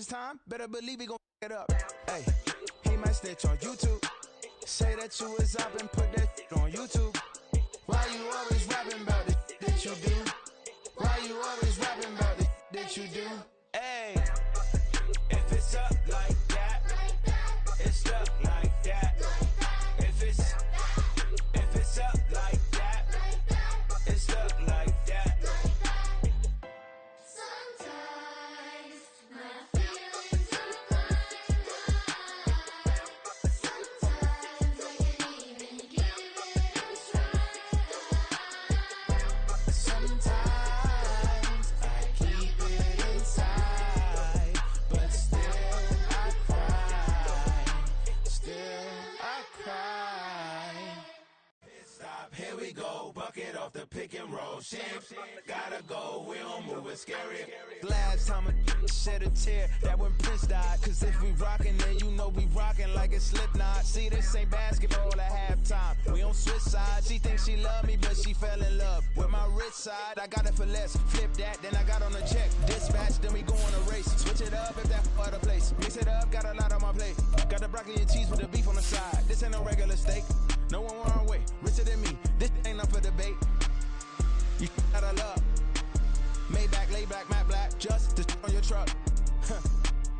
this time, better believe we gon' it up. Hey, he might snitch on YouTube. Say that you was up and put that on YouTube. Why you always rapping about the that you do? Why you always rapping about the that you do? Hey, if it's up like that, it's up like that. If it's up like that, it's up like that. Sometimes my feelings are flying high. Sometimes I can't even give it a try. Sometimes I keep it inside, but still I cry. Still I cry. Stop, here we go. Bucket off the pick and roll. Shit, gotta go. We don't move it scary. Last time a shed a tear, that when Prince died. Cause if we rockin', then you know we rockin' like a Slipknot. See, this ain't basketball at halftime. We on switch sides. She thinks she love me, but she fell in love with my rich side. I got it for less. Flip that, then I got on a check. Dispatch, then we go on a race. Switch it up if that other place. Mix it up, got a lot on my plate. Got the broccoli and cheese with the beef on the side. This ain't no regular steak. No one wrong way, richer than me. This ain't up for debate. You gotta love. Maybach, lay black, matte black, just to on your truck.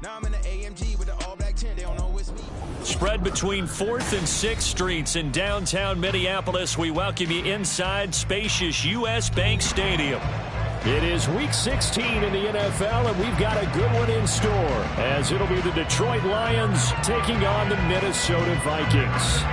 Now I'm in the AMG with the all black tint. They don't know it's me. Spread between 4th and 6th Streets in downtown Minneapolis. We welcome you inside spacious U.S. Bank Stadium. It is Week 16 in the NFL, and we've got a good one in store, as it'll be the Detroit Lions taking on the Minnesota Vikings.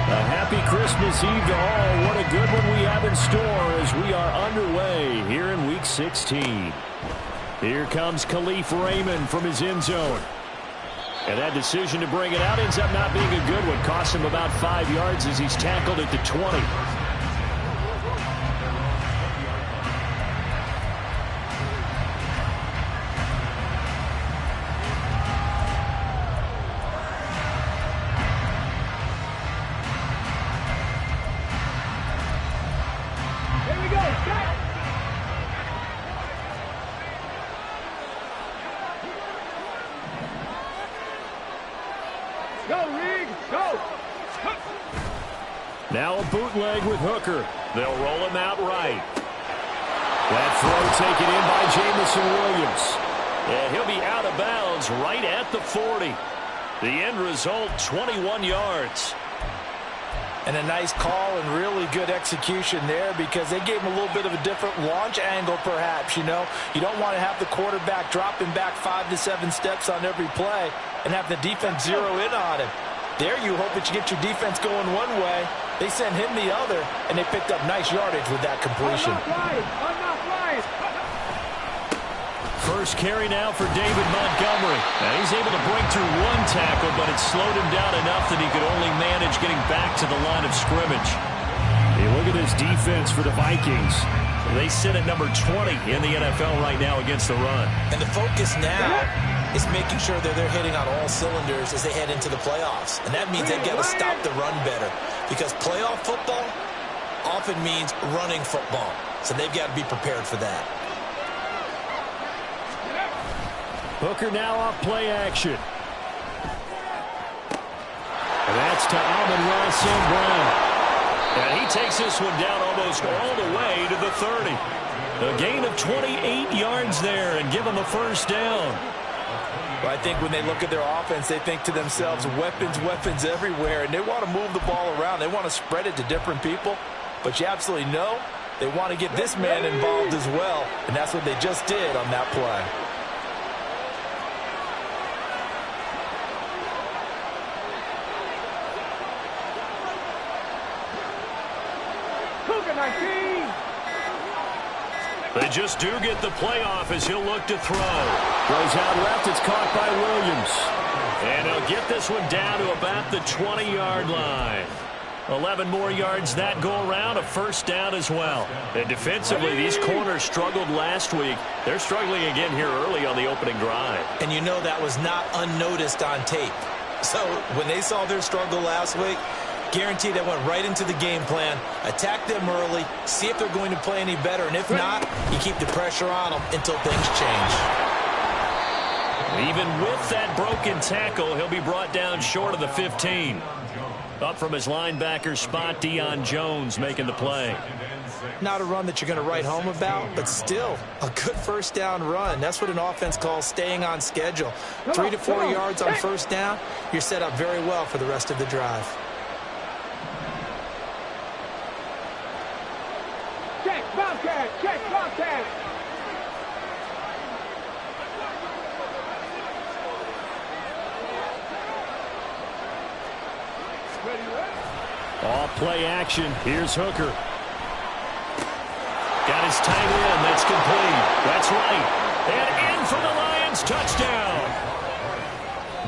A happy Christmas Eve to all. What a good one we have in store as we are underway here in Week 16. Here comes Khalif Raymond from his end zone. And that decision to bring it out ends up not being a good one. Cost him about 5 yards as he's tackled at the 20. Now a bootleg with Hooker. They'll roll him out right. That throw taken in by Jamison Williams. And he'll be out of bounds right at the 40. The end result, 21 yards. And a nice call and really good execution there because they gave him a little bit of a different launch angle perhaps, you know. You don't want to have the quarterback dropping back 5 to 7 steps on every play and have the defense zero in on him. There you hope that you get your defense going one way. They sent him the other, and they picked up nice yardage with that completion. First carry now for David Montgomery. Now he's able to break through one tackle, but it slowed him down enough that he could only manage getting back to the line of scrimmage. Hey, look at this defense for the Vikings. They sit at number 20 in the NFL right now against the run. And the focus now is making sure that they're hitting on all cylinders as they head into the playoffs. And that means they've got to stop the run better because playoff football often means running football. So they've got to be prepared for that. Hooker now off play action. And that's to Amon-Ra St. Brown. And he takes this one down almost all the way to the 30. A gain of 28 yards there and give him a first down. Well, I think when they look at their offense, they think to themselves, weapons, weapons everywhere, and they want to move the ball around. They want to spread it to different people, but you absolutely know they want to get this man involved as well, and that's what they just did on that play. They just do get the playoff as he'll look to throw. Goes out left. It's caught by Williams. And he'll get this one down to about the 20-yard line. 11 more yards that go around, a first down as well. And defensively, these corners struggled last week. They're struggling again here early on the opening drive. And you know that was not unnoticed on tape. So when they saw their struggle last week, Guaranteed that went right into the game plan. Attack them early, see if they're going to play any better, and if not, you keep the pressure on them until things change. Even with that broken tackle, he'll be brought down short of the 15. Up from his linebacker spot, Deion Jones making the play. Not a run that you're going to write home about, but still a good first down run. That's what an offense calls staying on schedule. 3 to 4 yards on first down, you're set up very well for the rest of the drive. Check, Bobcat! Check, Bobcat! Off play action. Here's Hooker. Got his tight end. That's complete. That's right. And in for the Lions. Touchdown.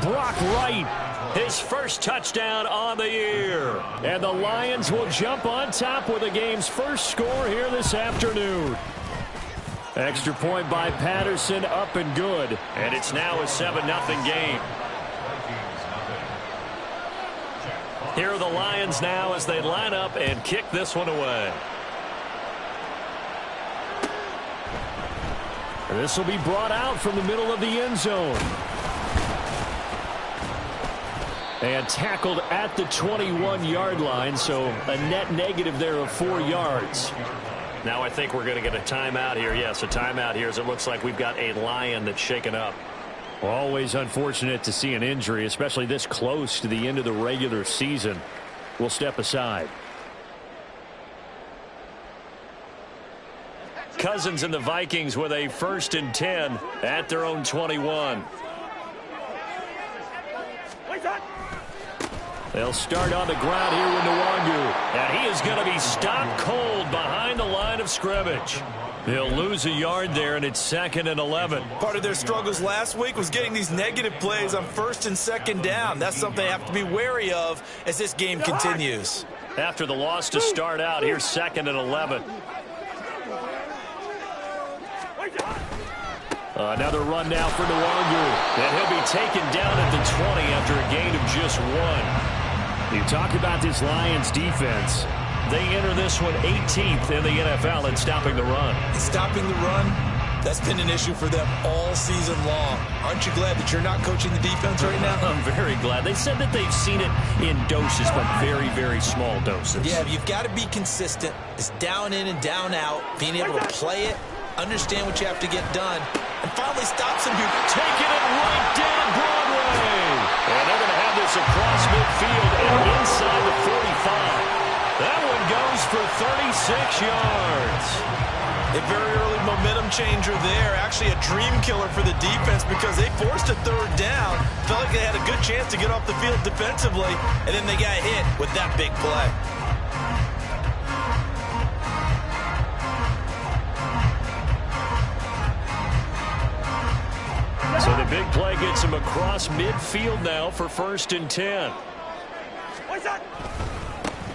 Brock Wright, his first touchdown on the year. And the Lions will jump on top with the game's first score here this afternoon. Extra point by Patterson, up and good. And it's now a 7-0 game. Here are the Lions now as they line up and kick this one away. This will be brought out from the middle of the end zone. And tackled at the 21-yard line, so a net negative there of 4 yards. Now I think we're going to get a timeout here. Yes, a timeout here as it looks like we've got a Lion that's shaken up. Always unfortunate to see an injury, especially this close to the end of the regular season. We'll step aside. Cousins and the Vikings with a 1st and 10 at their own 21. They'll start on the ground here with Nwangu. And he is going to be stopped cold behind the line of scrimmage. They'll lose a yard there, and it's 2nd and 11. Part of their struggles last week was getting these negative plays on 1st and 2nd down. That's something they have to be wary of as this game continues. After the loss to start out, here's 2nd and 11. Another run now for Nwangu. And he'll be taken down at the 20 after a gain of just 1. You talk about this Lions defense. They enter this one 18th in the NFL in stopping the run. Stopping the run, that's been an issue for them all season long. Aren't you glad that you're not coaching the defense right now? I'm very glad. They said that they've seen it in doses, but very, very small doses. Yeah, you've got to be consistent. It's down in and down out, being able to play it, understand what you have to get done, and finally stop some people. Taking it right down Broadway. And they're going to have this across midfield and inside the 45. That one goes for 36 yards. A very early momentum changer there. Actually a dream killer for the defense because they forced a 3rd down. Felt like they had a good chance to get off the field defensively, and then they got hit with that big play. So the big play gets him across midfield now for 1st and 10.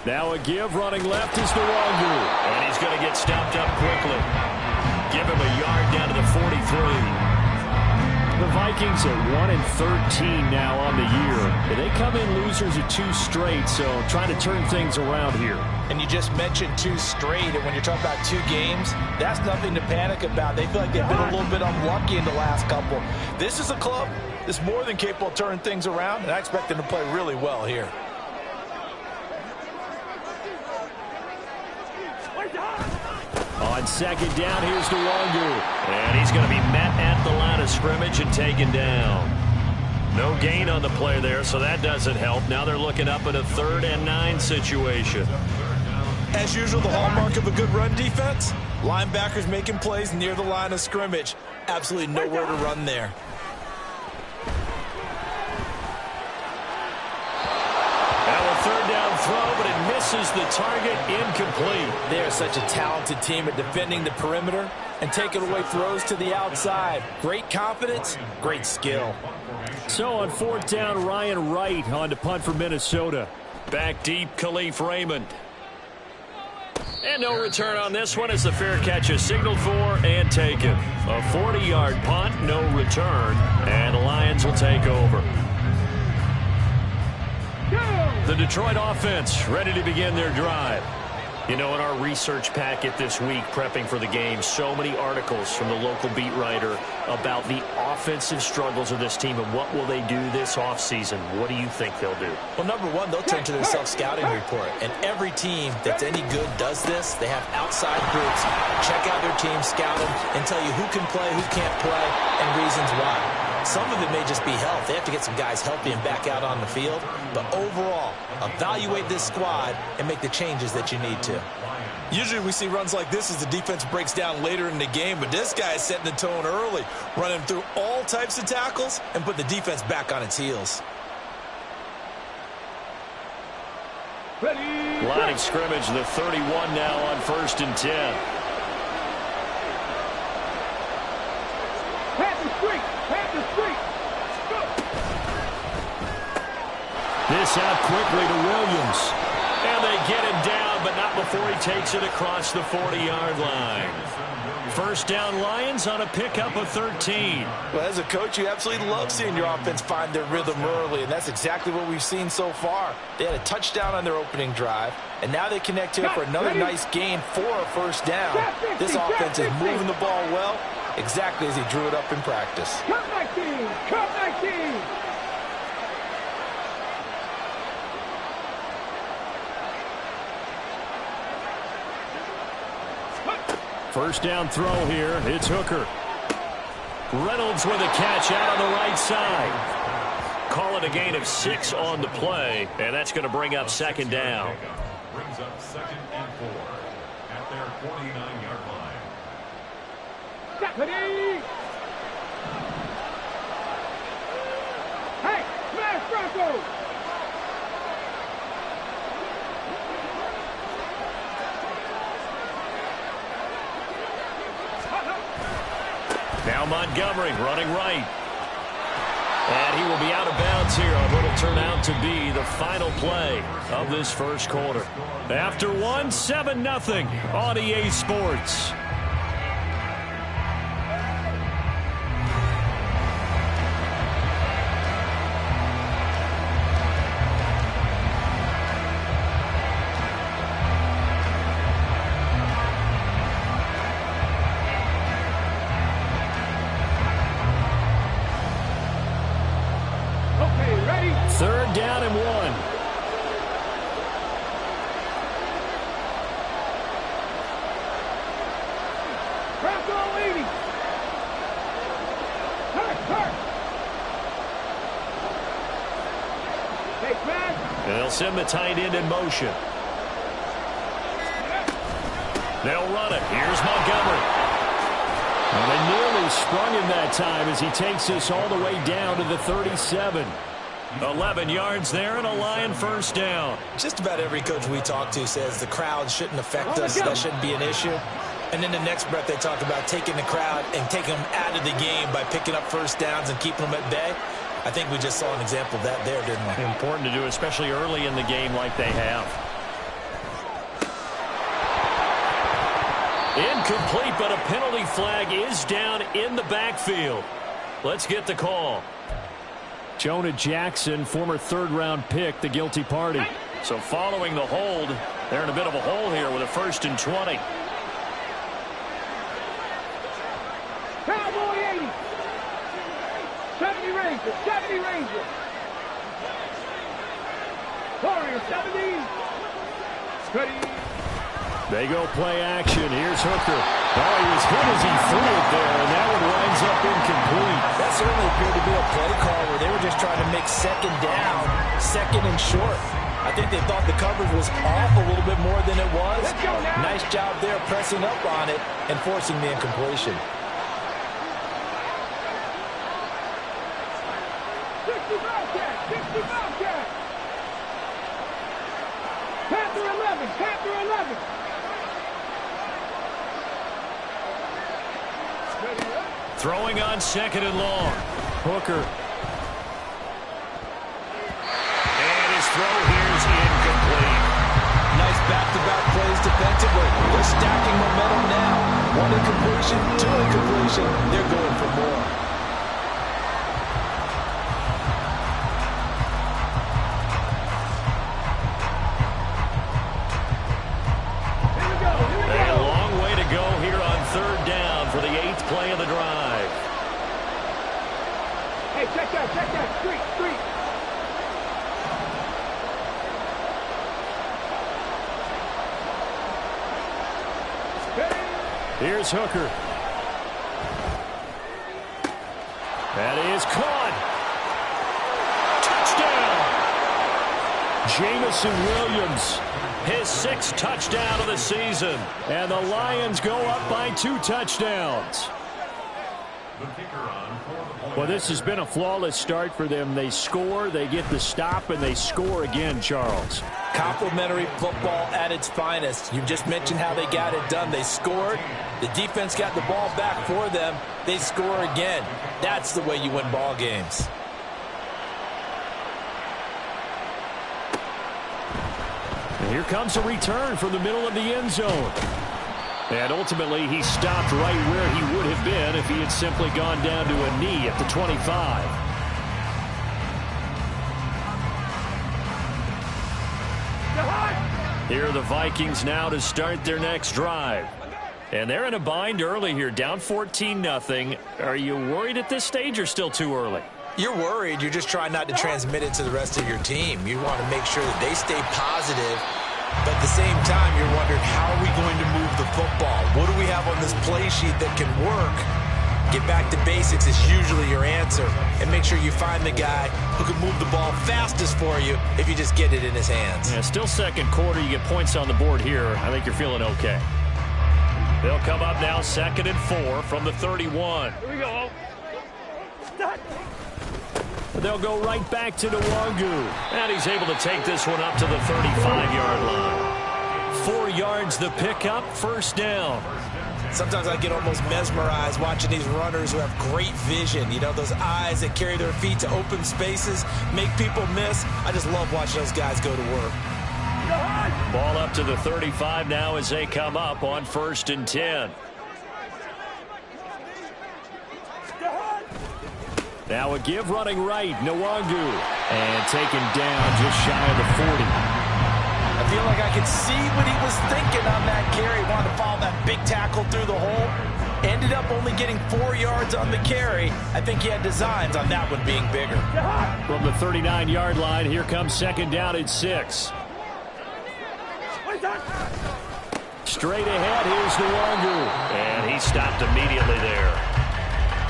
Now a give, running left is Nwangu. And he's going to get stopped up quickly. Give him a yard down to the 43. The Vikings at 1 and 13 now on the year. They come in losers of 2 straight, so trying to turn things around here. And you just mentioned 2 straight, and when you're talking about 2 games, that's nothing to panic about. They feel like they've been a little bit unlucky in the last couple. This is a club that's more than capable of turning things around, and I expect them to play really well here. On 2nd down, here's Nwangu. And he's going to be met at the line of scrimmage and taken down. No gain on the play there, so that doesn't help. Now they're looking up at a 3rd and 9 situation. As usual, the hallmark of a good run defense, linebackers making plays near the line of scrimmage. Absolutely nowhere to run there. Now a 3rd down throw, but it misses the target, incomplete. They're such a talented team at defending the perimeter and taking away throws to the outside. Great confidence, great skill. So on 4th down, Ryan Wright on to punt for Minnesota. Back deep, Khalif Raymond. And no return on this one as the fair catch is signaled for and taken. A 40-yard punt, no return, and the Lions will take over. Go! The Detroit offense ready to begin their drive. You know, in our research packet this week, prepping for the game, so many articles from the local beat writer about the offensive struggles of this team and what will they do this offseason. What do you think they'll do? Well, number one, they'll turn to their self-scouting report. And every team that's any good does this. They have outside groups, check out their team, scout them, and tell you who can play, who can't play, and reasons why. Some of it may just be health. They have to get some guys healthy and back out on the field. But overall, evaluate this squad and make the changes that you need to. Usually we see runs like this as the defense breaks down later in the game, but this guy is setting the tone early, running through all types of tackles and put the defense back on its heels. Line of scrimmage, the 31 now on 1st and 10. This out quickly to Williams. And they get him down, but not before he takes it across the 40-yard line. First down Lions on a pickup of 13. Well, as a coach, you absolutely love seeing your offense find their rhythm early, and that's exactly what we've seen so far. They had a touchdown on their opening drive, and now they connect here for another nice gain for a first down. This offense is moving the ball well, exactly as he drew it up in practice. Cut 19! Cut 19! First down throw here. It's Hooker. Reynolds with a catch out on the right side. Call it a gain of 6 on the play, and that's going to bring up second down. Brings up 2nd and 4 at their 49-yard line. Deputy! Hey, smash Broncos! Now Montgomery running right. And he will be out of bounds here on what will turn out to be the final play of this first quarter. After 7-0 on EA Sports. Third down and 1. Bronco 80. Hurt. Take back. And they'll send the tight end in motion. They'll run it. Here's Montgomery. And they nearly sprung him that time as he takes this all the way down to the 37. 11 yards there and a Lion first down. Just about every coach we talk to says the crowd shouldn't affect us. That shouldn't be an issue. And then the next breath they talk about taking the crowd and taking them out of the game by picking up first downs and keeping them at bay. I think we just saw an example of that there, didn't we? Important to do, especially early in the game like they have. Incomplete, but a penalty flag is down in the backfield. Let's get the call. Jonah Jackson, former third-round pick, the guilty party. So following the hold, they're in a bit of a hole here with a 1st and 20. Cowboy 80. 70 Rangers. 70 Rangers. Warrior 70. Ready. They go play action. Here's Hooker. Oh, he was hit as he threw it there, and that one winds up incomplete. That certainly appeared to be a play call where they were just trying to make second down, second and short. I think they thought the coverage was off a little bit more than it was. Nice job there pressing up on it and forcing the incompletion. 60 Bobcat. 60 Bobcat. Panther 11. Panther 11. Throwing on 2nd and long. Hooker. And his throw here is incomplete. Nice back-to-back plays defensively. They're stacking momentum now. 1 incompletion, 2 incompletion. They're going for more. Here's Hooker. That is caught. Touchdown. Jamison Williams, his 6th touchdown of the season. And the Lions go up by 2 touchdowns. Well, this has been a flawless start for them. They score, they get the stop, and they score again, Charles. Complimentary football at its finest. You just mentioned how they got it done. They scored. The defense got the ball back for them. They score again. That's the way you win ball games. And here comes a return from the middle of the end zone. And ultimately, he stopped right where he would have been if he had simply gone down to a knee at the 25. Here are the Vikings now to start their next drive. And they're in a bind early here, down 14-0. Are you worried at this stage or still too early? You're worried. You're just trying not to transmit it to the rest of your team. You want to make sure that they stay positive. But at the same time, you're wondering, how are we going to move the football? What do we have on this play sheet that can work? Get back to basics is usually your answer. And make sure you find the guy who can move the ball fastest for you if you just get it in his hands. Yeah, still second quarter. You get points on the board here. I think you're feeling okay. They'll come up now 2nd and 4 from the 31. Here we go. They'll go right back to Nwangu. And he's able to take this one up to the 35-yard line. 4 yards the pickup, 1st down. Sometimes I get almost mesmerized watching these runners who have great vision. You know, those eyes that carry their feet to open spaces, make people miss. I just love watching those guys go to work. Ball up to the 35 now as they come up on 1st and 10. Now a give running right, Nwangu. And taken down just shy of the 40. I feel like I could see what he was thinking on that carry. Wanted to follow that big tackle through the hole. Ended up only getting 4 yards on the carry. I think he had designs on that one being bigger. From the 39-yard line, here comes 2nd down at 6. Straight ahead, here's Nwangu. And he stopped immediately there.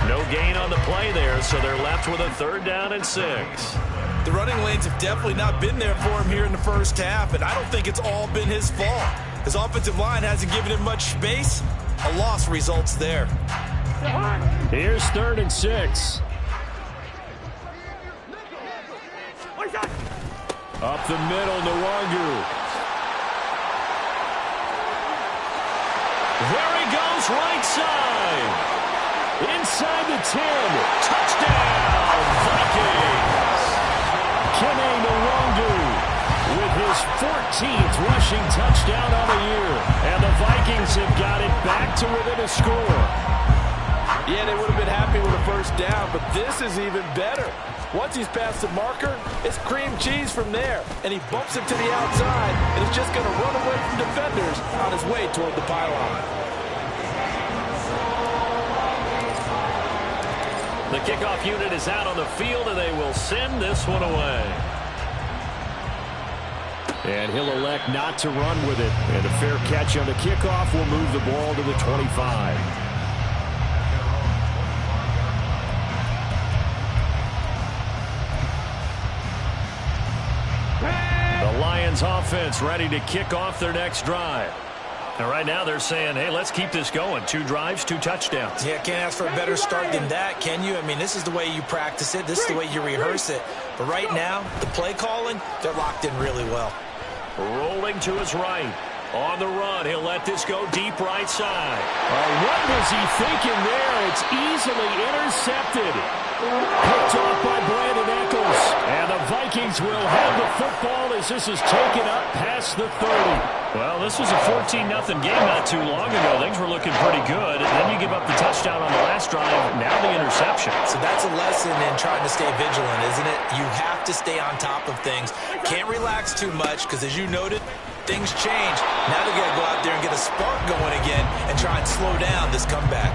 No gain on the play there, so they're left with a 3rd down and 6. The running lanes have definitely not been there for him here in the first half, and I don't think it's all been his fault. His offensive line hasn't given him much space. A loss results there. Here's 3rd and 6. Up the middle, Nwangu. There he goes, right side. Inside the 10. Touchdown, Vikings. Kene Nwangu with his 14th rushing touchdown on the year. And the Vikings have got it back to within a score. Yeah, they would have been happy with a 1st down, but this is even better. Once he's past the marker, it's cream cheese from there. And he bumps it to the outside, and it's just going to run away from defenders on his way toward the pylon. The kickoff unit is out on the field, and they will send this one away. And he'll elect not to run with it. And a fair catch on the kickoff will move the ball to the 25. The Lions offense ready to kick off their next drive. And right now they're saying, hey, let's keep this going. 2 drives, 2 touchdowns. Yeah, can't ask for a better start than that, can you? I mean, this is the way you practice it. This is the way you rehearse it. But right now, the play calling, they're locked in really well. Rolling to his right. On the run, he'll let this go deep right side. What was he thinking there? It's easily intercepted. Picked off by Brandon Echols. And the Vikings will have the football as this is taken up past the 30. Well, this was a 14-0 game not too long ago. Things were looking pretty good. And then you give up the touchdown on the last drive. Now the interception. So that's a lesson in trying to stay vigilant, isn't it? You have to stay on top of things. Can't relax too much because, as you noted, things change. Now they got to go out there and get a spark going again and try and slow down this comeback.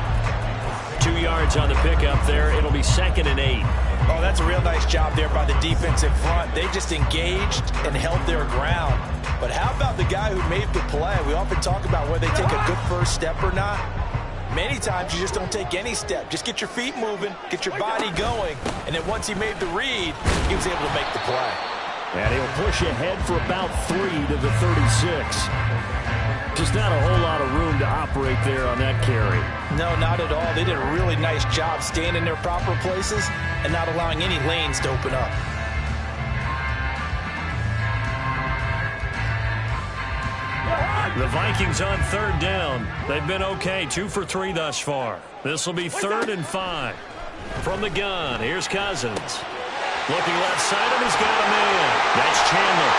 2 yards on the pickup there. It'll be 2nd and 8. Oh, that's a real nice job there by the defensive front. They just engaged and held their ground. But how about the guy who made the play? We often talk about whether they take a good first step or not. Many times you just don't take any step. Just get your feet moving, get your body going, and then once he made the read, he was able to make the play. And he'll push ahead for about 3 to the 36. Just not a whole lot of room to operate there on that carry. No, not at all. They did a really nice job staying in their proper places and not allowing any lanes to open up. The Vikings on 3rd down. They've been okay, 2 for 3 thus far. This will be 3rd and 5. From the gun, here's Cousins. Looking left side, and he's got a man. That's Chandler.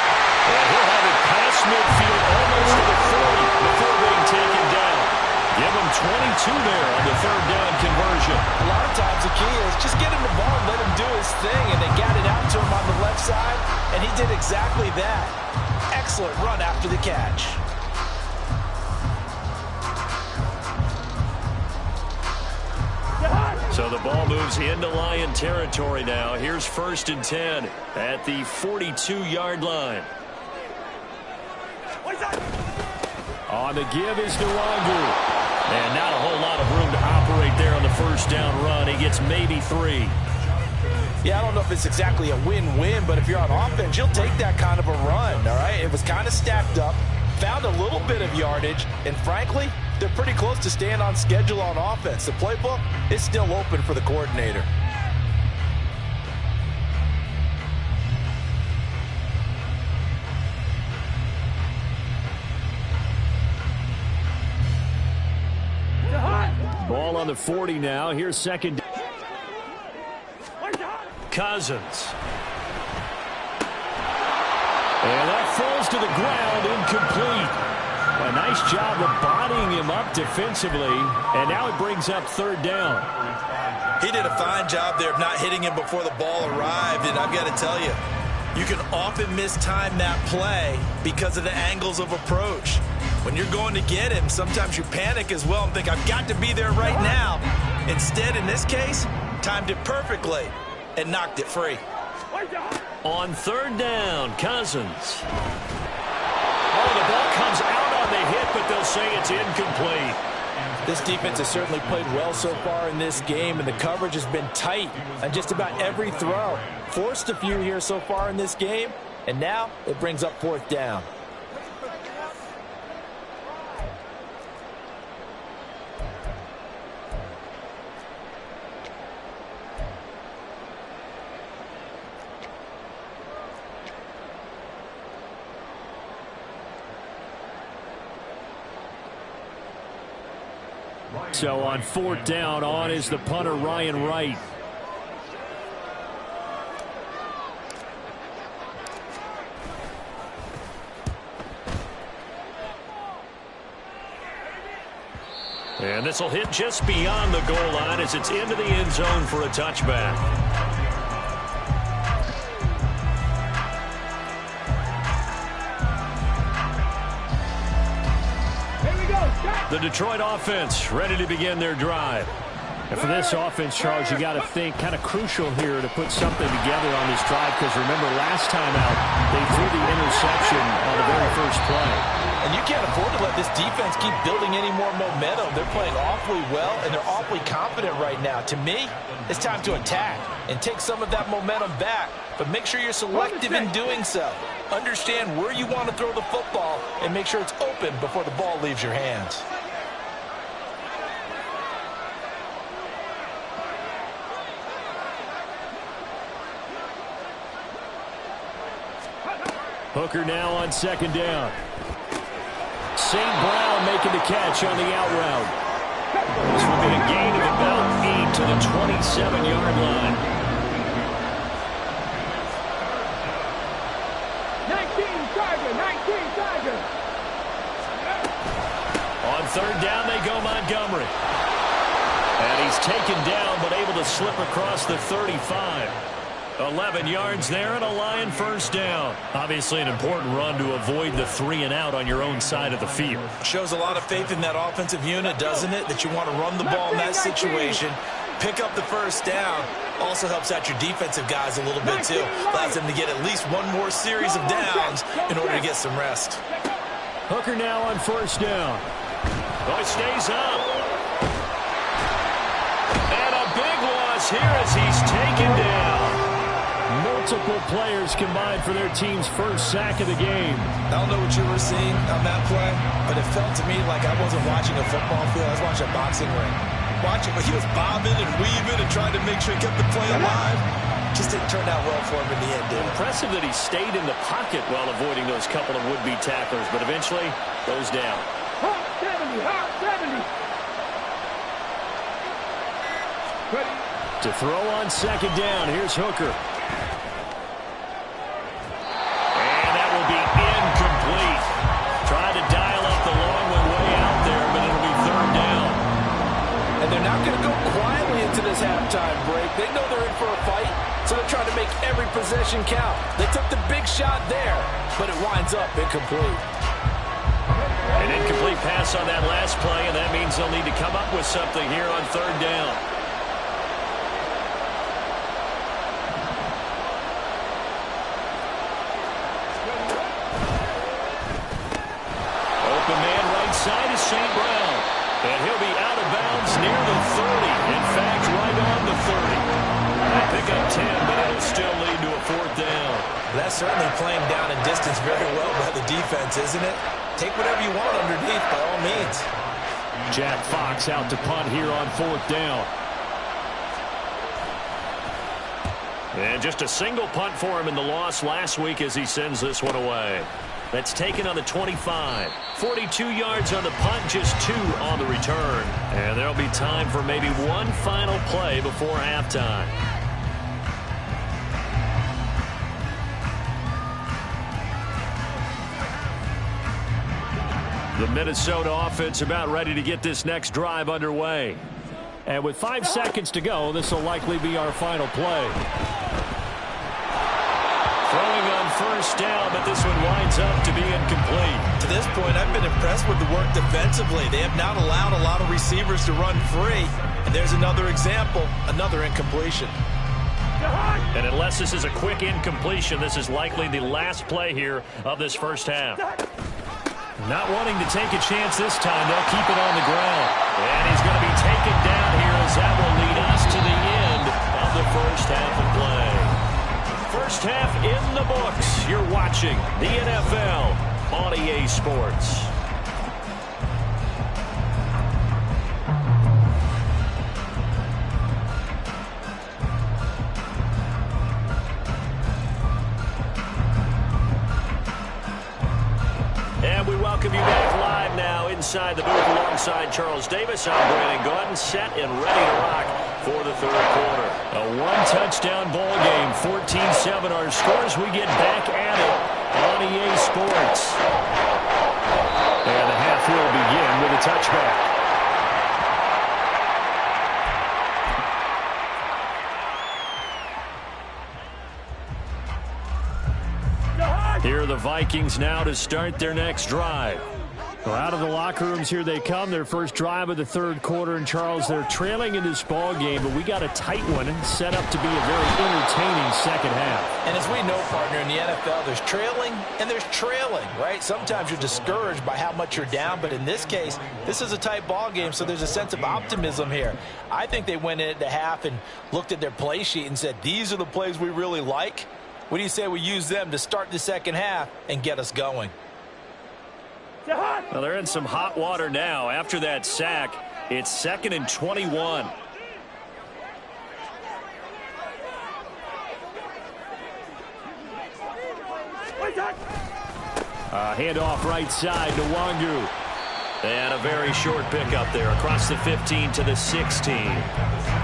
And he'll have it past midfield, almost to the 40 before being taken down. Give him 22 there on the 3rd down conversion. A lot of times the key is just get him the ball and let him do his thing, and they got it out to him on the left side, and he did exactly that. Excellent run after the catch. So the ball moves into Lion territory now. Here's 1st and 10 at the 42-yard line. On the give is Nwangu. And not a whole lot of room to operate there on the 1st down run. He gets maybe 3. Yeah, I don't know if it's exactly a win-win, but if you're on offense, you'll take that kind of a run, all right? It was kind of stacked up, found a little bit of yardage, and frankly, they're pretty close to staying on schedule on offense. The playbook is still open for the coordinator. Ball on the 40 now. Here's 2nd. Cousins. And that falls to the ground, incomplete. A nice job of bodying him up defensively, and now it brings up 3rd down. He did a fine job there of not hitting him before the ball arrived, and I've got to tell you, you can often mistime that play because of the angles of approach. When you're going to get him, sometimes you panic as well and think, I've got to be there right now. Instead, in this case, timed it perfectly and knocked it free. On 3rd down, Cousins. Oh, the ball comes out on the hit, but they'll say it's incomplete. This defense has certainly played well so far in this game, and the coverage has been tight on just about every throw. Forced a few here so far in this game, and now it brings up 4th down. So on 4th down, on is the punter, Ryan Wright. And this will hit just beyond the goal line as it's into the end zone for a touchback. The Detroit offense ready to begin their drive. And for this offense, Charles, you got to think kind of crucial here to put something together on this drive, because remember last time out they threw the interception on the very first play. And you can't afford to let this defense keep building any more momentum. They're playing awfully well, and they're awfully confident right now. To me, it's time to attack and take some of that momentum back, but make sure you're selective in doing so. Understand where you want to throw the football and make sure it's open before the ball leaves your hands. Hooker now on 2nd down. St. Brown making the catch on the out route. This will be a gain of about 8 to the 27-yard line. 19 Tiger. On 3rd down, they go Montgomery. And he's taken down, but able to slip across the 35. 11 yards there and a Lion 1st down. Obviously an important run to avoid the 3 and out on your own side of the field. Shows a lot of faith in that offensive unit, doesn't it? That you want to run the ball in that situation. Pick up the 1st down. Also helps out your defensive guys a little bit too. Allows them to get at least one more series of downs in order to get some rest. Hooker now on 1st down. Oh, he stays up. is here as he's taken down. Multiple players combined for their team's first sack of the game. I don't know what you were seeing on that play, but it felt to me like I wasn't watching a football field. I was watching a boxing ring. He was bobbing and weaving and trying to make sure he kept the play alive. Just didn't turn out well for him in the end, did it? Impressive that he stayed in the pocket while avoiding those couple of would-be tacklers, but eventually goes down. Hot 70, hot 70. Ready. To throw on second down, here's Hooker. And that will be incomplete. Tried to dial up the long one way out there, but it'll be third down. And they're not going to go quietly into this halftime break. They know they're in for a fight, so they're trying to make every possession count. They took the big shot there, but it winds up incomplete. An incomplete pass on that last play, and that means they'll need to come up with something here on third down. Open man right side is St. Brown. And he'll be out of bounds near the 30. In fact, right on the 30. They pick up 10, but it'll still lead to a fourth down. That's certainly playing down in distance very well by the defense, isn't it? Take whatever you want underneath, by all means. Jack Fox out to punt here on fourth down. And just a single punt for him in the loss last week as he sends this one away. That's taken on the 25. 42 yards on the punt, just 2 on the return. And there'll be time for maybe one final play before halftime. The Minnesota offense about ready to get this next drive underway. And with 5 seconds to go, this will likely be our final play. Throwing on first down, but this one winds up to be incomplete. To this point, I've been impressed with the work defensively. They have not allowed a lot of receivers to run free. And there's another example, another incompletion. And unless this is a quick incompletion, this is likely the last play here of this first half. Not wanting to take a chance this time, they'll keep it on the ground. And he's going to be taken down here as that will lead us to the end of the first half of play. First half in the books. You're watching the NFL on EA Sports. And we welcome you back live now inside the booth alongside Charles Davis. I'm Brandon Gordon, set and ready to rock for the third quarter. A one-touchdown ball game, 14-7 our scores. We get back at it on EA Sports. And the half will begin with a touchback. Here are the Vikings now to start their next drive. Well, out of the locker rooms, here they come. Their first drive of the third quarter. And, Charles, they're trailing in this ball game, but we got a tight one set up to be a very entertaining second half. And as we know, partner, in the NFL, there's trailing and there's trailing, right? Sometimes you're discouraged by how much you're down, but in this case, this is a tight ball game, so there's a sense of optimism here. I think they went into half and looked at their play sheet and said, these are the plays we really like. What do you say we use them to start the second half and get us going? Well, they're in some hot water now. After that sack, it's 2nd and 21. Handoff right side to Wangu. And a very short pickup there across the 15 to the 16.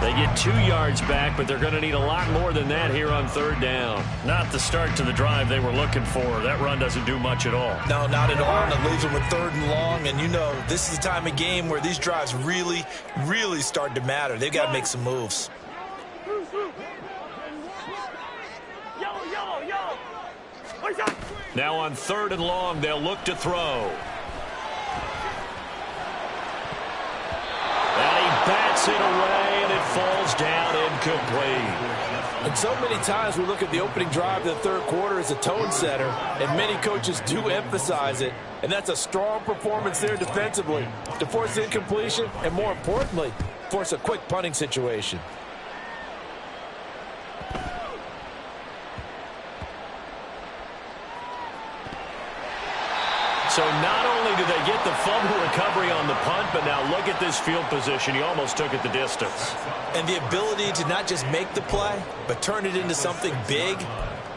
They get 2 yards back, but they're going to need a lot more than that here on third down. Not the start to the drive they were looking for. That run doesn't do much at all. No, not at all. And it leaves them with 3rd and long. And you know, this is the time of game where these drives really, really start to matter. They've got to make some moves. Now on 3rd and long, they'll look to throw. And he bats it away, and it falls down incomplete. And so many times we look at the opening drive of the third quarter as a tone setter, and many coaches do emphasize it. And that's a strong performance there defensively to force incompletion and, more importantly, force a quick punting situation. So not only did they get the fumble recovery on the punt, but now look at this field position. He almost took it the distance. And the ability to not just make the play, but turn it into something big,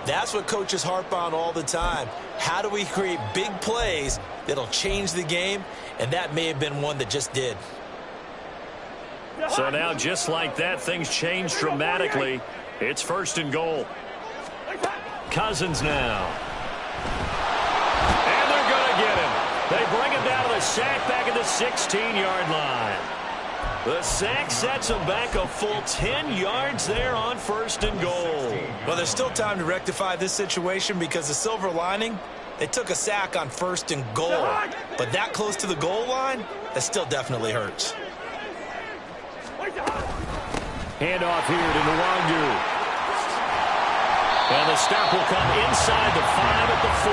that's what coaches harp on all the time. How do we create big plays that'll change the game? And that may have been one that just did. So now, just like that, things change dramatically. It's 1st and goal. Cousins now. And they're going to get him. They bring him down to the sack back at the 16-yard line. The sack sets him back a full 10 yards there on 1st and goal. Well, there's still time to rectify this situation because the silver lining, they took a sack on 1st and goal. But that close to the goal line, that still definitely hurts. Handoff here to Nwangu. And the stop will come inside the 5 at the 4.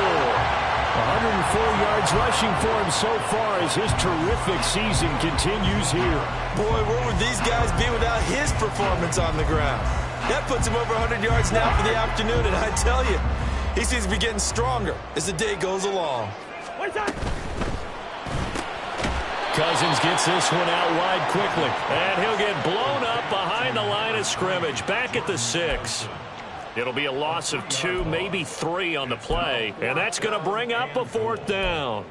104 yards rushing for him so far as his terrific season continues here. Boy, where would these guys be without his performance on the ground? That puts him over 100 yards now for the afternoon, and I tell you, he seems to be getting stronger as the day goes along. Cousins gets this one out wide quickly, and he'll get blown up behind the line of scrimmage, back at the 6. It'll be a loss of 2, maybe 3 on the play, and that's going to bring up a 4th down.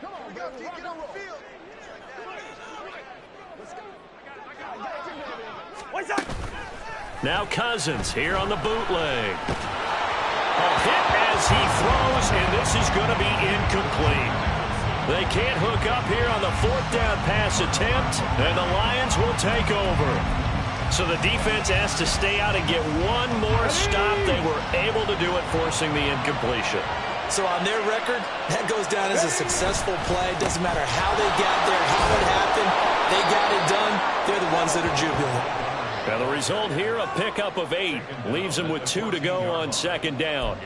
Come on, get on the field. Now Cousins here on the bootleg. A hit as he throws, and this is going to be incomplete. They can't hook up here on the 4th down pass attempt, and the Lions will take over. So the defense has to stay out and get one more stop. They were able to do it, forcing the incompletion. So on their record, that goes down as a successful play. Doesn't matter how they got there, how it happened. They got it done. They're the ones that are jubilant. Now the result here, a pickup of 8. Leaves them with 2 to go on 2nd down.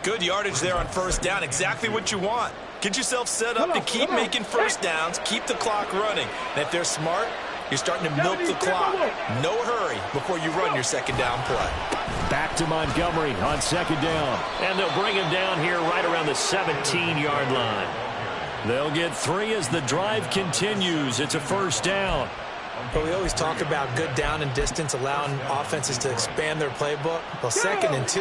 Good yardage there on 1st down. Exactly what you want. Get yourself set up to keep making 1st downs, keep the clock running. And if they're smart, you're starting to milk the clock. No hurry before you run your 2nd down play. Back to Montgomery on 2nd down. And they'll bring him down here right around the 17-yard line. They'll get 3 as the drive continues. It's a 1st down. But we always talk about good down and distance, allowing offenses to expand their playbook. Well, 2nd and 2,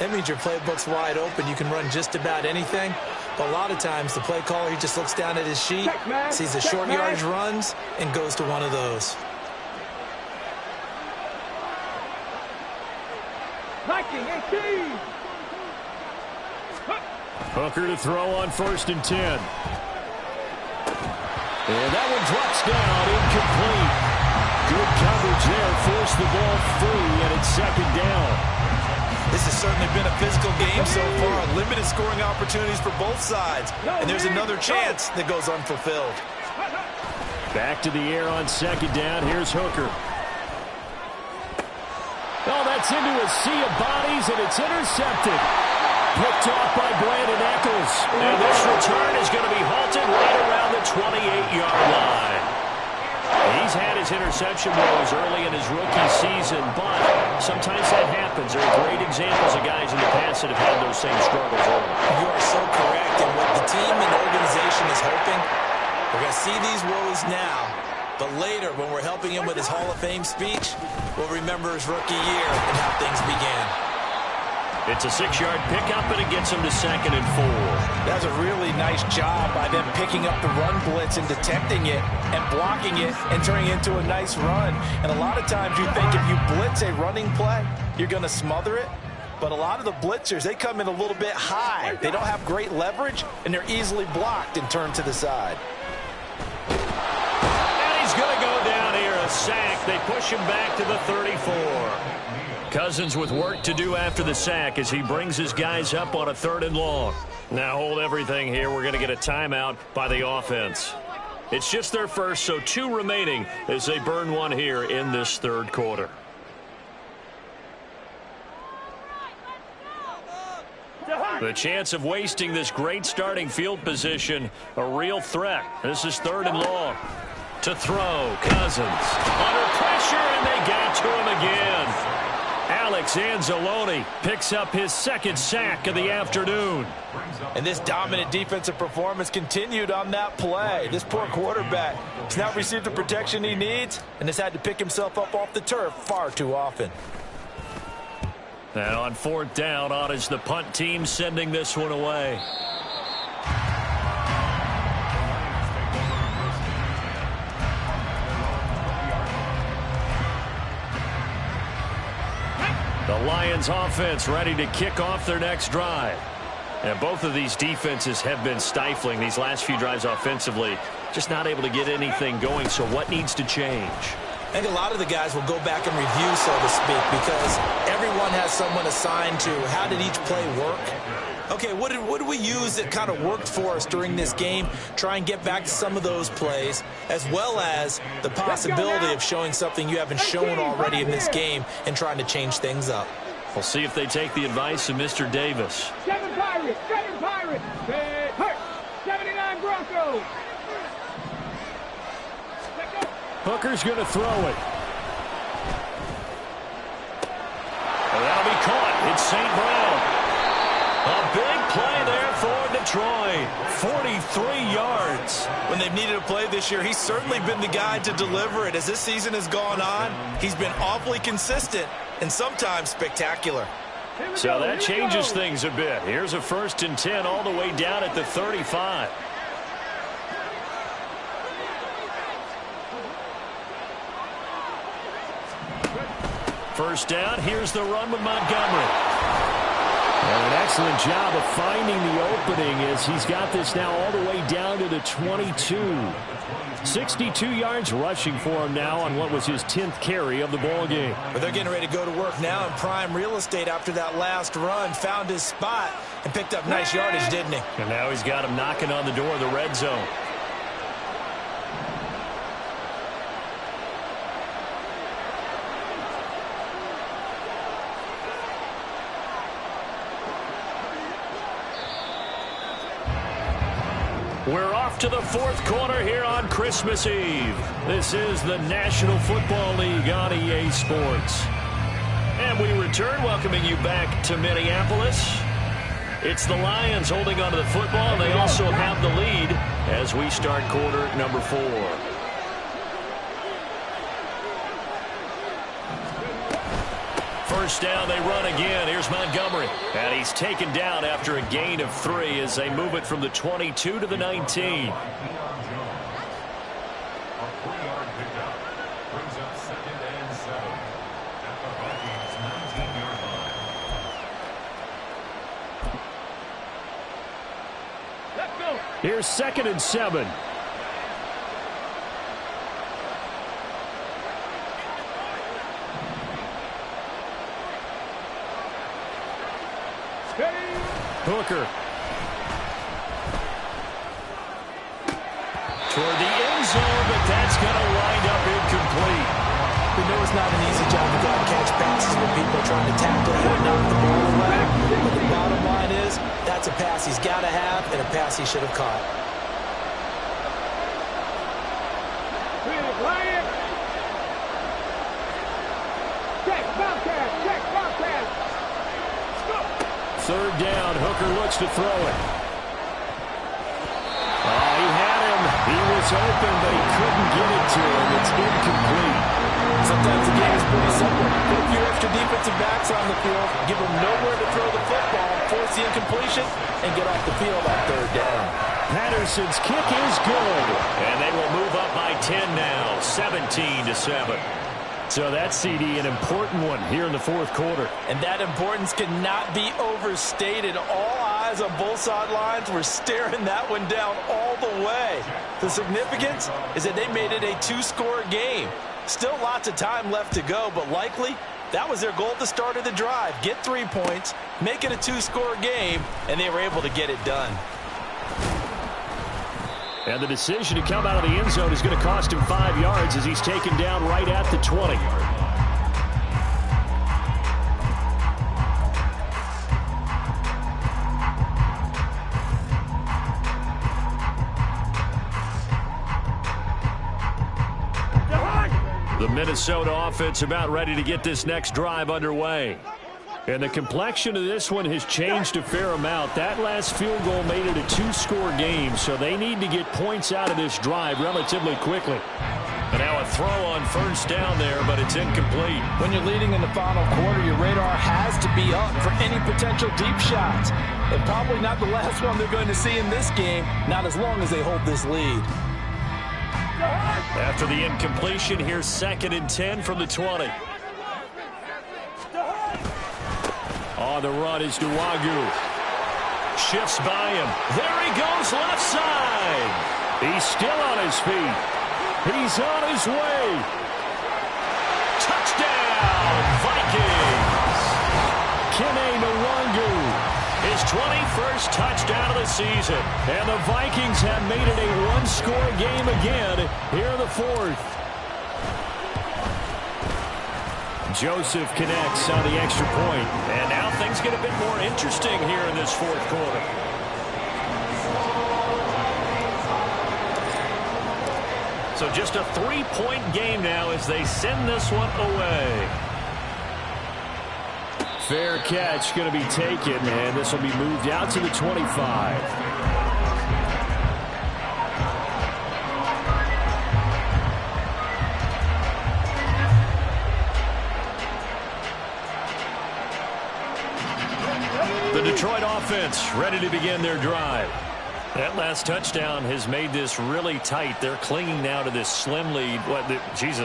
that means your playbook's wide open. You can run just about anything. But a lot of times, the play caller, he just looks down at his sheet, sees the short yardage runs, and goes to one of those. Hooker to throw on 1st and 10. And that one drops down, incomplete. Good coverage there, forced the ball free, and it's 2nd down. This has certainly been a physical game so far. Limited scoring opportunities for both sides. And there's another chance that goes unfulfilled. Back to the air on 2nd down. Here's Hooker. Oh, that's into a sea of bodies, and it's intercepted. Picked off by Brandon Eccles. And this return is going to be halted right around the 28-yard line. He's had his interception woes early in his rookie season, but sometimes that happens. There are great examples of guys in the past that have had those same struggles early. You are so correct. And what the team and organization is hoping, we're going to see these woes now, but later when we're helping him with his Hall of Fame speech, we'll remember his rookie year and how things began. It's a 6-yard pickup, and it gets him to 2nd and 4. That's a really nice job by them picking up the run blitz and detecting it and blocking it and turning it into a nice run. And a lot of times you think if you blitz a running play, you're going to smother it. But a lot of the blitzers, they come in a little bit high. They don't have great leverage, and they're easily blocked and turned to the side. And he's going to go down here, a sack. They push him back to the 34. Cousins with work to do after the sack as he brings his guys up on a 3rd and long. Now hold everything here. We're going to get a timeout by the offense. It's just their first, so 2 remaining as they burn one here in this 3rd quarter. The chance of wasting this great starting field position, a real threat. This is 3rd and long. To throw, Cousins. Under pressure, and they got to him again. Alex Anzalone picks up his second sack of the afternoon. And this dominant defensive performance continued on that play. This poor quarterback has not received the protection he needs and has had to pick himself up off the turf far too often. And on fourth down, on is the punt team sending this one away. The Lions offense ready to kick off their next drive. And both of these defenses have been stifling these last few drives offensively. Just not able to get anything going, so what needs to change? I think a lot of the guys will go back and review, so to speak, because everyone has someone assigned to how did each play work. Okay, what did we use that kind of worked for us during this game? Try and get back to some of those plays, as well as the possibility of showing something you haven't shown already in this game and trying to change things up. We'll see if they take the advice of Mr. Davis. 7 Pirates, 7 Pirates, 79 Broncos. Hooker's going to throw it. And that'll be caught. It's St. Brown. A big play there for Detroit. 43 yards. When they've needed a play this year, he's certainly been the guy to deliver it. As this season has gone on, he's been awfully consistent and sometimes spectacular. So that changes things a bit. Here's a 1st and 10 all the way down at the 35. First down, here's the run with Montgomery. And an excellent job of finding the opening as he's got this now all the way down to the 22. 62 yards rushing for him now on what was his 10th carry of the ball game. But they're getting ready to go to work now in prime real estate after that last run. Found his spot and picked up nice yardage, didn't he? And now he's got him knocking on the door of the red zone. We're off to the 4th quarter here on Christmas Eve. This is the National Football League on EA Sports. And we return, welcoming you back to Minneapolis. It's the Lions holding onto the football. They also have the lead as we start quarter number 4. First down, they run again. Here's Montgomery. And he's taken down after a gain of 3 as they move it from the 22 to the 19. Here's 2nd and 7. Hooker. Toward the end zone, but that's going to wind up incomplete. We know it's not an easy job to go and catch passes when people are trying to tackle you and knock the ball away. But the bottom line is, that's a pass he's got to have and a pass he should have caught. Third down, Hooker looks to throw it. Oh, he had him. He was open, but he couldn't get it to him. It's incomplete. Sometimes the game is pretty simple. Put a few extra defensive backs on the field, give them nowhere to throw the football, force the incompletion, and get off the field on 3rd down. Patterson's kick is good. And they will move up by 10 now, 17-7. So that CD, an important one here in the 4th quarter. And that importance cannot be overstated. All eyes on both sidelines were staring that one down all the way. The significance is that they made it a 2-score game. Still lots of time left to go, but likely that was their goal at the start of the drive. Get 3 points, make it a 2-score game, and they were able to get it done. And the decision to come out of the end zone is going to cost him 5 yards as he's taken down right at the 20. Minnesota offense about ready to get this next drive underway. And the complexion of this one has changed a fair amount. That last field goal made it a two-score game, so they need to get points out of this drive relatively quickly. And now a throw on first down there, but it's incomplete. When you're leading in the final quarter, your radar has to be up for any potential deep shots. And probably not the last one they're going to see in this game, not as long as they hold this lead. After the incompletion, here's 2nd and 10 from the 20. On the run is Nwangu. Shifts by him. There he goes, left side. He's still on his feet. He's on his way. Touchdown, Vikings. Kene Nwangu. His 21st touchdown of the season. And the Vikings have made it a one-score game again here in the 4th. Joseph connects on the extra point. And now things get a bit more interesting here in this 4th quarter. So just a 3-point game now as they send this one away. Fair catch going to be taken, and this will be moved out to the 25. The Detroit offense ready to begin their drive. That last touchdown has made this really tight. They're clinging now to this slim lead.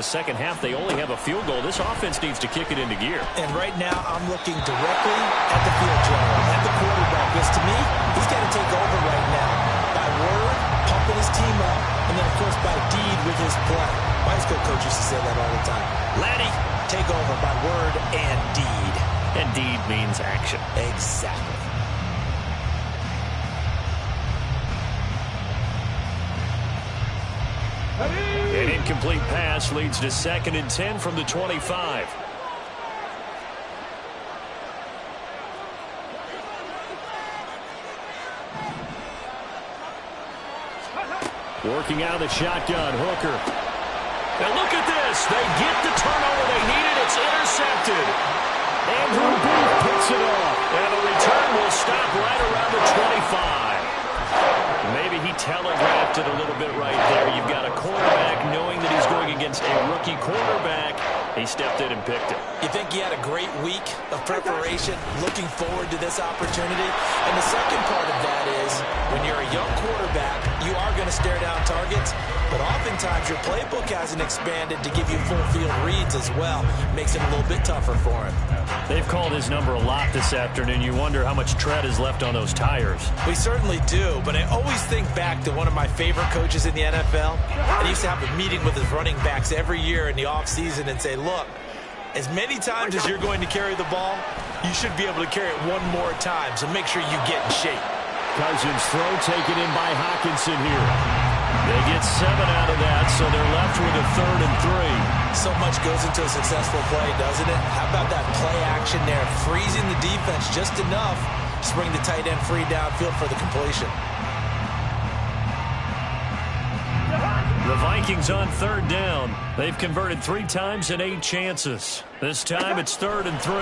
Second half, they only have a field goal. This offense needs to kick it into gear. And right now, I'm looking directly at the field general, at the quarterback. Because to me, he's got to take over right now. By word, pumping his team up, and then, of course, by deed with his play. My high school coach used to say that all the time. Laddie, take over by word and deed. And deed means action. Exactly. An incomplete pass leads to 2nd and 10 from the 25. Working out of the shotgun, Hooker. Now look at this. They get the turnover they needed. It's intercepted. Andrew Booth picks it off. And the return will stop right around the 25. Maybe he telegraphed it a little bit right there. You've got a quarterback knowing that he's going against a rookie quarterback. He stepped in and picked it. You think he had a great week of preparation, looking forward to this opportunity? And the second part of that is, when you're a young quarterback, you are going to stare down targets, but oftentimes your playbook hasn't expanded to give you full field reads as well. Makes it a little bit tougher for him. They've called his number a lot this afternoon. You wonder how much tread is left on those tires. We certainly do, but I always think back to one of my favorite coaches in the NFL. And he used to have a meeting with his running backs every year in the offseason and say, look, as many times as you're going to carry the ball, you should be able to carry it one more time, so make sure you get in shape. Cousins throw taken in by Hockenson here. They get 7 out of that, so they're left with a 3rd and 3. So much goes into a successful play, doesn't it? How about that play action there, freezing the defense just enough to bring the tight end free downfield for the completion. The Vikings on 3rd down. They've converted 3 times in 8 chances. This time it's 3rd and 3.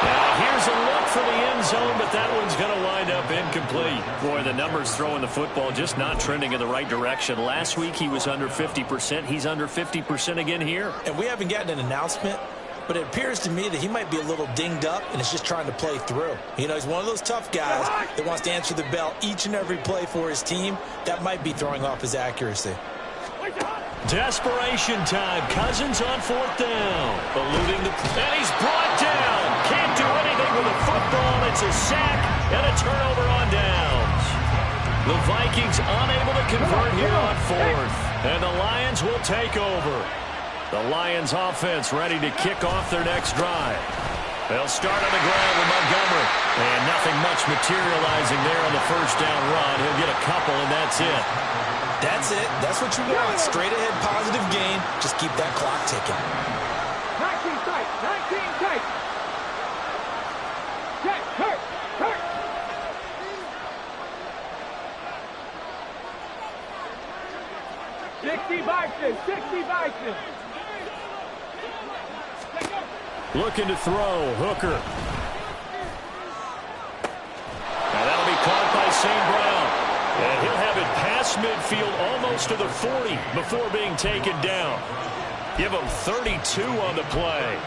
Now here's a look for the end zone, but that one's going to wind up incomplete. Boy, the numbers throwing the football just not trending in the right direction. Last week he was under 50%. He's under 50% again here. And we haven't gotten an announcement, but it appears to me that he might be a little dinged up and is just trying to play through. You know, he's one of those tough guys that wants to answer the bell each and every play for his team. That might be throwing off his accuracy. Desperation time. Cousins on 4th down. Eluding the... And he's brought down. Can't do anything with a football. It's a sack and a turnover on downs. The Vikings unable to convert here on 4th. And the Lions will take over. The Lions offense ready to kick off their next drive. They'll start on the ground with Montgomery. And nothing much materializing there on the first down run. He'll get a couple, and that's it. That's it. That's what you want. Straight ahead positive gain. Just keep that clock ticking. 19 tight. 19 tight. Check. Hurt. Hurt. 60 Vikings, 60 Vikings. Looking to throw, Hooker. Now that'll be caught by St. Brown. And he'll have it past midfield almost to the 40 before being taken down. Give him 32 on the play.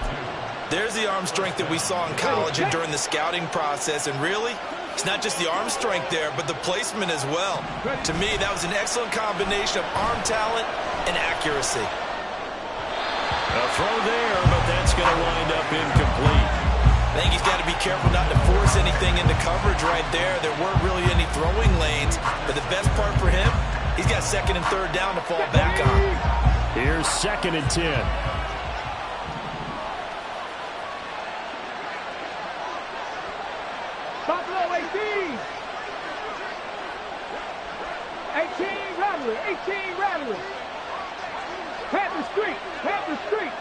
There's the arm strength that we saw in college and during the scouting process. And really, it's not just the arm strength there, but the placement as well. To me, that was an excellent combination of arm talent and accuracy. A throw there, but that's going to wind up incomplete. I think he's got to be careful not to force anything into coverage right there. There weren't really any throwing lanes, but the best part for him, he's got second and third down to fall back on. Here's 2nd and 10. Buffalo 18. 18 Rattler, 18 Rattler. Panther Street, Panther Street.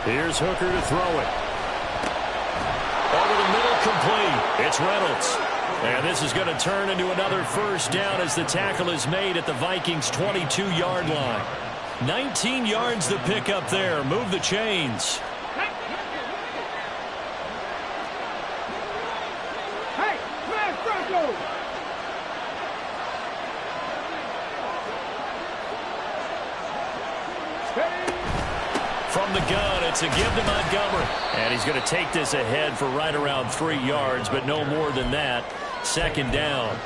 Here's Hooker to throw it. Over the middle, complete. It's Reynolds. And this is going to turn into another first down as the tackle is made at the Vikings' 22-yard line. 19 yards to pick up there. Move the chains. Hey, man, Franco. From the gun, it's a give to Montgomery. And he's going to take this ahead for right around 3 yards, but no more than that. 2nd down.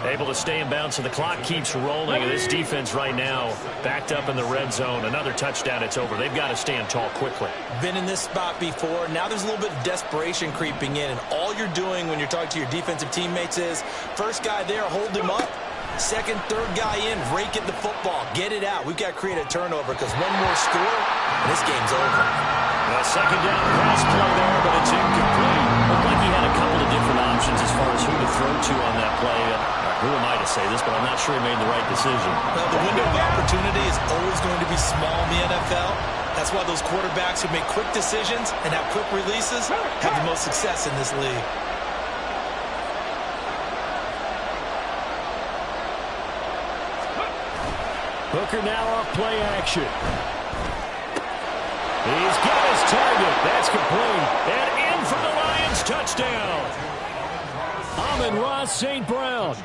Able to stay in bounds, so the clock keeps rolling. And this defense right now backed up in the red zone. Another touchdown, it's over. They've got to stand tall quickly. Been in this spot before. Now there's a little bit of desperation creeping in. And all you're doing when you're talking to your defensive teammates is, first guy there, hold him up. Second, third guy in, rake at the football. Get it out. We've got to create a turnover because one more score, and this game's over. A 2nd down pass play there, but it's incomplete. Looked like he had a couple of different options as far as who to throw to on that play. Who am I to say this, but I'm not sure he made the right decision. Well, the window of opportunity is always going to be small in the NFL. That's why those quarterbacks who make quick decisions and have quick releases have the most success in this league. Hooker now off play action. He's got his target. That's complete. And in for the Lions touchdown. Amon-Ra St. Brown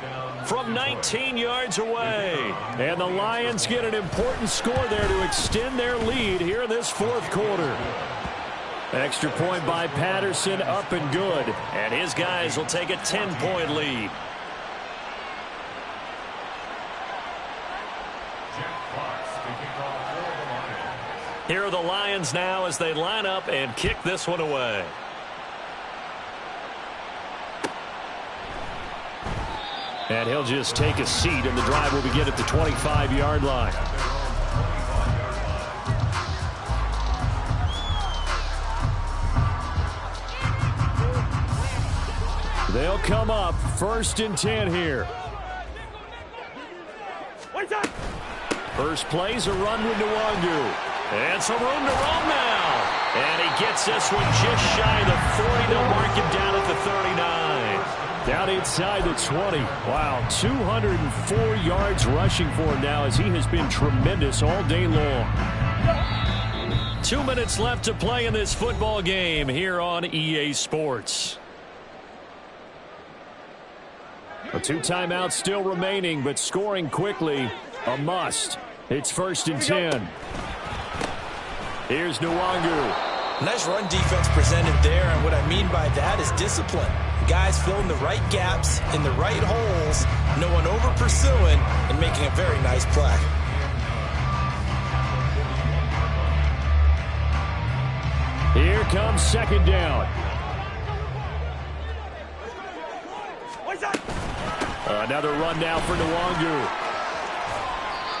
from 19 yards away. And the Lions get an important score there to extend their lead here in this 4th quarter. Extra point by Patterson, up and good. And his guys will take a 10-point lead. Here are the Lions now as they line up and kick this one away. And he'll just take a seat, and the drive will begin at the 25-yard line. They'll come up 1st and 10 here. First play's a run with Nwangu. And some room to roam now. And he gets this one just shy of the 40. They'll mark him down at the 39. Down inside the 20. Wow, 204 yards rushing for him now as he has been tremendous all day long. 2 minutes left to play in this football game here on EA Sports. 2 timeouts still remaining, but scoring quickly, a must. It's 1st and 10. Here's Nwangu. Nice run defense presented there, and what I mean by that is discipline. Guys filling the right gaps in the right holes, no one over pursuing, and making a very nice play. Here comes 2nd down. Another run now for Nwangu.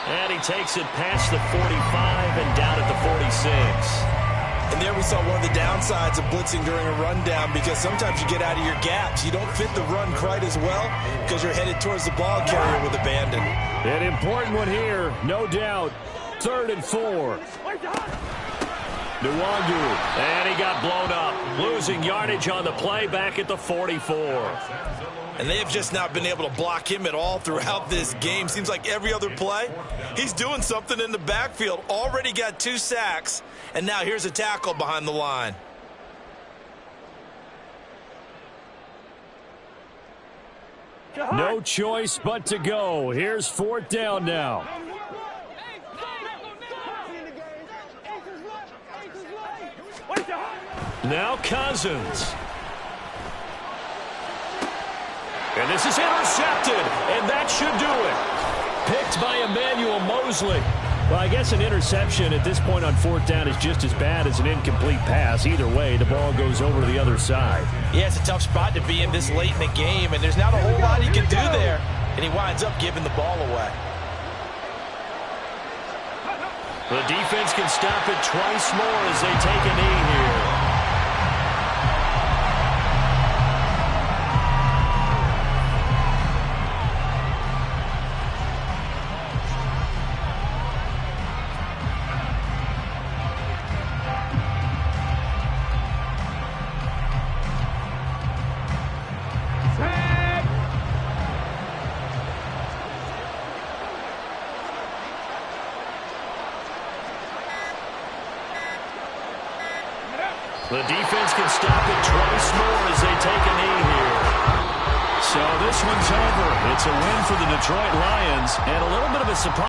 And he takes it past the 45 and down at the 46. And there we saw one of the downsides of blitzing during a rundown, because sometimes you get out of your gaps. You don't fit the run quite as well because you're headed towards the ball carrier with abandon. An important one here, no doubt. 3rd and 4. Nwangu, and he got blown up. Losing yardage on the play back at the 44. And they have just not been able to block him at all throughout this game. Seems like every other play, he's doing something in the backfield. Already got 2 sacks, and now here's a tackle behind the line. No choice but to go. Here's 4th down now. Now Cousins. And this is intercepted, and that should do it. Picked by Emmanuel Mosley. Well, I guess an interception at this point on 4th down is just as bad as an incomplete pass. Either way, the ball goes over to the other side. Yeah, it's a tough spot to be in this late in the game, and there's not a whole lot he can do there. And he winds up giving the ball away. The defense can stop it twice more as they take a knee here. The defense can stop it twice more as they take a knee here. So this one's over. It's a win for the Detroit Lions and a little bit of a surprise.